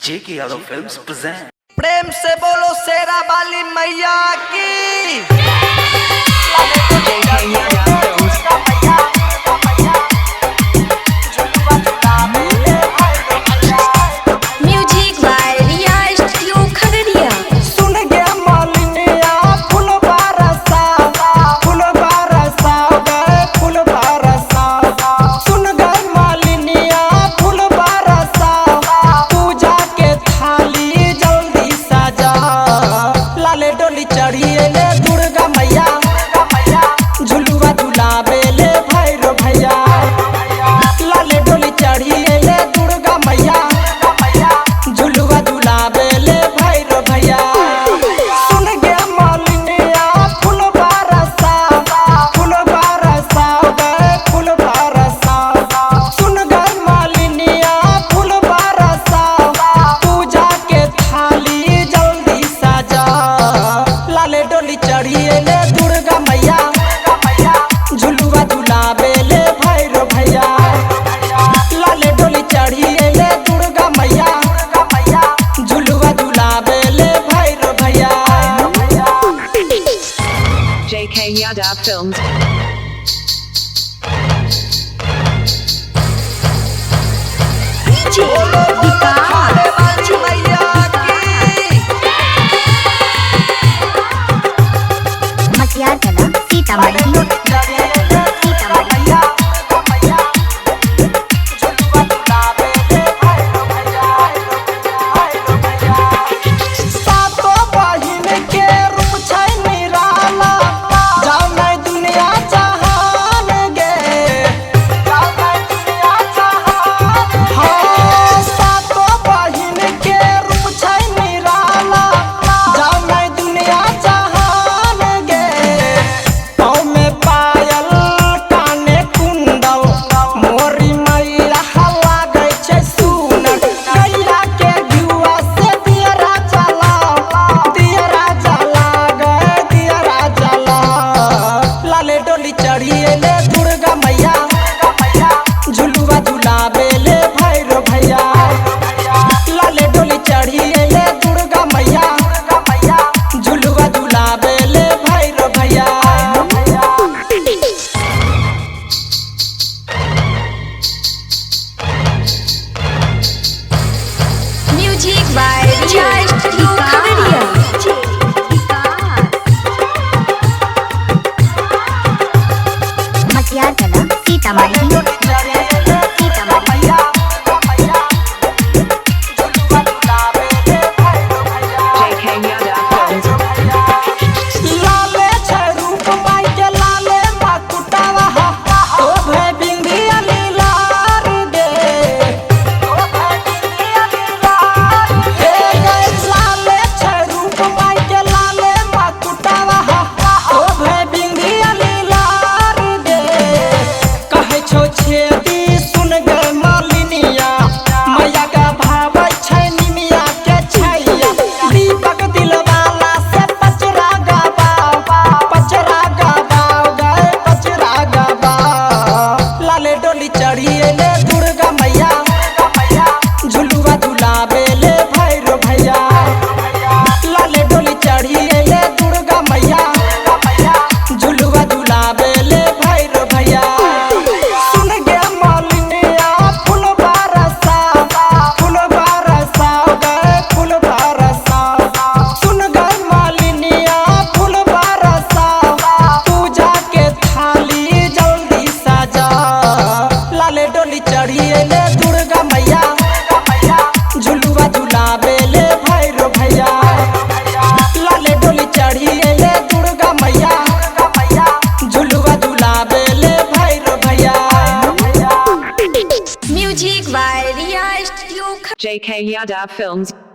जेके Yadav films present. प्रेम से बोलो शेरा वाली मैया की। Music by Riya studio Khagaria. सुन गया मालिनिया फूल बरसा, फूल बरसा गए फूल बरसा। सुन गए मालिनिया फूल बरसा, पूजा के थाली जल्दी सजा। लाले डोली चढ़िए ले दुर्गा मैया, झुलुआ झुलावे ले भैरो भैया। लाले डोली चढ़िए ले दुर्गा मैया, झुलुआ झुलावे ले भैरो भैया। सुन गया मालिनिया फूल बरसा, फूल बरसा गए फूल बरसा। सुन गए मालिनिया फूल बरसा, पूजा के थाली जल्दी सजा। लाले डोली चढ़िए ले दुर्गा मैया, झुलुआ झुलावे ले भैरो भैया। लाले डोली चढ़िए ले दुर्गा मैया, झुलुआ झुलावे ले भैरो भैया। JK Yadav Films. बोलो खाने वाली मैया की। मटियार कला सीतामढ़ी। सातो बहिन के रूप छै निराला, जाओ नै दुनिया जहान गे, जाओ नै दुनिया जहान। हाँ, सातो बहिन के रूप छै निराला, जाओ नै दुनिया जहान गे। पाँव में पायल काने कुंडल, मोरी मैया लागै छै सुनर। गैया के घिउआ से दियरा जला, दियरा जला गए दियरा जला। लाले डोली चढ़िए ले दुर्गा मैया, झुलुआ झुलावे ले भैरो भैया। लाले डोली चढ़िए ले दुर्गा मैया, झुलुआ झुलावे ले भैरो भैया। Music by Riya studio Khagaria. Matiyar Kala Sitamarhi. JK Yadav Films. लाले छै रूप माई के लाले मकुटावा, ओ भे बिंदिया लीलार दे, ओ भे बिंदिया लीलार दे। गए लाले छै रूप माई के लाले मकुटावा, ओ भे बिंदिया लीलार दे। कहे छो छेदी सुन गए मालिनिया, मैया का भावै छै निमिया के छैया। दीपक दिलवाला से पचरा गवाओ, पचरा गवाओ गए पचरा गवाओ। लाले डोली चढ़िए ले दुर्गा मैया, झुलुआ झुलावे ले भैरो भैया। लाले डोली चढ़िए ले दुर्गा मैया, झुलुआ झुलावे ले भैरो भैया। सुन गया मालिनिया फूल बरसा, फूल बरसा गए फूल बरसा। सुन गए मालिनिया फूल बरसा, पूजा के थाली जल्दी सजा। लाले डोली चढ़िए ले दुर्गा मैया, झुलुआ झुलावे ले भैरो भैया। लाले डोली चढ़िए ले दुर्गा मैया, झुलुआ झुलावे ले भैरो भैया। Music by Riya studio. JK Yadav Films.